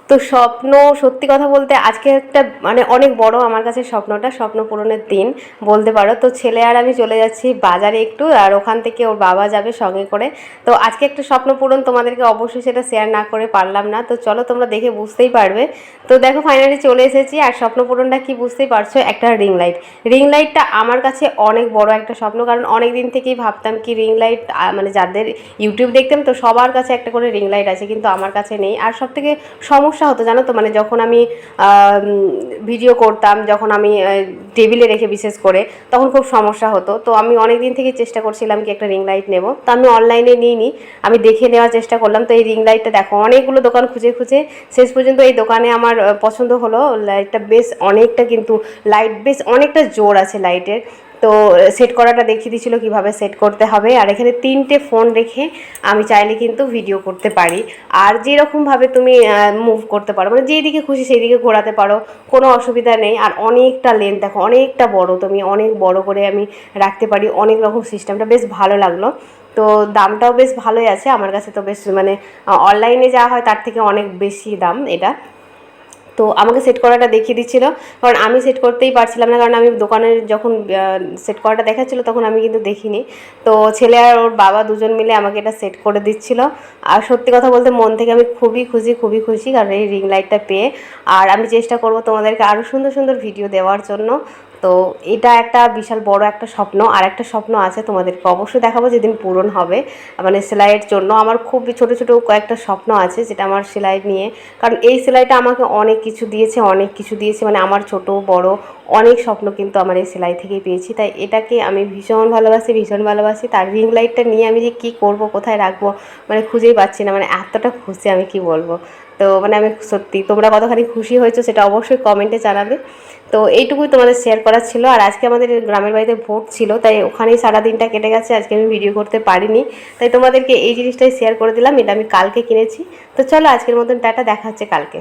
তো স্বপ্ন, সত্যি কথা বলতে আজকে একটা মানে অনেক বড় আমার কাছে স্বপ্নটা, স্বপ্ন পূরণের দিন বলতে পারো। তো ছেলে আর আমি চলে যাচ্ছি বাজারে একটু, আর ওখান থেকে ওর বাবা যাবে সঙ্গে করে। তো আজকে একটা স্বপ্ন পূরণ, তোমাদেরকে অবশ্যই সেটা শেয়ার না করে পারলাম না। তো চলো তোমরা দেখে বুঝতেই পারবে। তো দেখো ফাইনালি চলে এসেছি, আর স্বপ্ন পূরণটা কি বুঝতেই পারছো, একটা রিং লাইট। রিং লাইটটা আমার কাছে অনেক বড় একটা স্বপ্ন, কারণ অনেক দিন থেকেই ভাবতাম কি রিং লাইট, মানে যাদের ইউটিউব দেখতাম তো সবার কাছে একটা করে রিং লাইট আছে, কিন্তু আমার কাছে নেই। আর সবথেকে সমস্যা হতো জানো তো, মানে যখন আমি ভিডিও করতাম, যখন আমি টেবিলে রেখে বিশেষ করে, তখন খুব সমস্যা হতো। তো আমি অনেক দিন থেকে চেষ্টা করছিলাম কি একটা রিং লাইট নেব। তো আমি অনলাইনে নিইনি, আমি দেখে নেওয়ার চেষ্টা করলাম। তো এই রিং লাইটটা দেখো অনেকগুলো দোকান খুঁজে খুঁজে শেষ পর্যন্ত এই দোকানে আমার পছন্দ হলো। লাইটটা বেশ অনেকটা, কিন্তু লাইট বেশ অনেকটা জোর আছে লাইটের। তো সেট করাটা দেখিয়ে দিয়েছিল কীভাবে সেট করতে হবে। আর এখানে 3টে ফোন রেখে আমি চাইলে কিন্তু ভিডিও করতে পারি। আর যেরকমভাবে তুমি মুভ করতে পারো, মানে যেই দিকে খুশি সেই দিকে ঘোরাতে পারো, কোনো অসুবিধা নেই। আর অনেকটা লেন্থ দেখো, অনেকটা বড়, তুমি অনেক বড় করে আমি রাখতে পারি। অনেক রকম সিস্টেমটা বেশ ভালো লাগলো। তো দামটাও বেশ ভালোই আছে আমার কাছে, তো বেশ মানে অনলাইনে যা হয় তার থেকে অনেক বেশি দাম এটা। তো আমাকে সেট করাটা দেখিয়ে দিচ্ছিলো, কারণ আমি সেট করতেই পারছিলাম না, কারণ আমি দোকানের যখন সেট করাটা দেখাচ্ছিলো তখন আমি কিন্তু দেখিনি। তো ছেলে আর ওর বাবা দুজন মিলে আমাকে এটা সেট করে দিচ্ছিলো। আর সত্যি কথা বলতে মন থেকে আমি খুবই খুশি, খুবই খুশি, কারণ এই রিং লাইটটা পেয়ে। আর আমি চেষ্টা করব তোমাদেরকে আরও সুন্দর সুন্দর ভিডিও দেওয়ার জন্য। তো এটা একটা বিশাল বড় একটা স্বপ্ন। আর একটা স্বপ্ন আছে, তোমাদেরকে অবশ্যই দেখাবো যেদিন পূরণ হবে। মানে সেলাইয়ের জন্য আমার খুব ছোটো ছোটো কয়েকটা স্বপ্ন আছে, যেটা আমার সেলাই নিয়ে। কারণ এই সেলাইটা আমাকে অনেক কিছু দিয়েছে, অনেক কিছু দিয়েছে, মানে আমার ছোট বড় অনেক স্বপ্ন কিন্তু আমার এই সেলাই থেকেই পেয়েছি। তাই এটাকে আমি ভীষণ ভালোবাসি, ভীষণ ভালোবাসি। তার রিং লাইটটা নিয়ে আমি যে কী করব, কোথায় রাখবো, মানে খুঁজেই পাচ্ছি না। মানে এতটা খুশি, আমি কি বলবো। তো মানে আমি সত্যি, তোমরা কতখানি খুশি হয়েছো সেটা অবশ্যই কমেন্টে জানাবে। তো এইটুকুই তোমাদের শেয়ার করার ছিল। আর আজকে আমাদের গ্রামের বাড়িতে ভোট ছিল, তাই ওখানেই সারা দিনটা কেটে গেছে। আজকে আমি ভিডিও করতে পারিনি, তাই তোমাদেরকে এই জিনিসটাই শেয়ার করে দিলাম। এটা আমি কালকে কিনেছি। তো চলো আজকের মতন টাটা, দেখা হচ্ছে কালকে।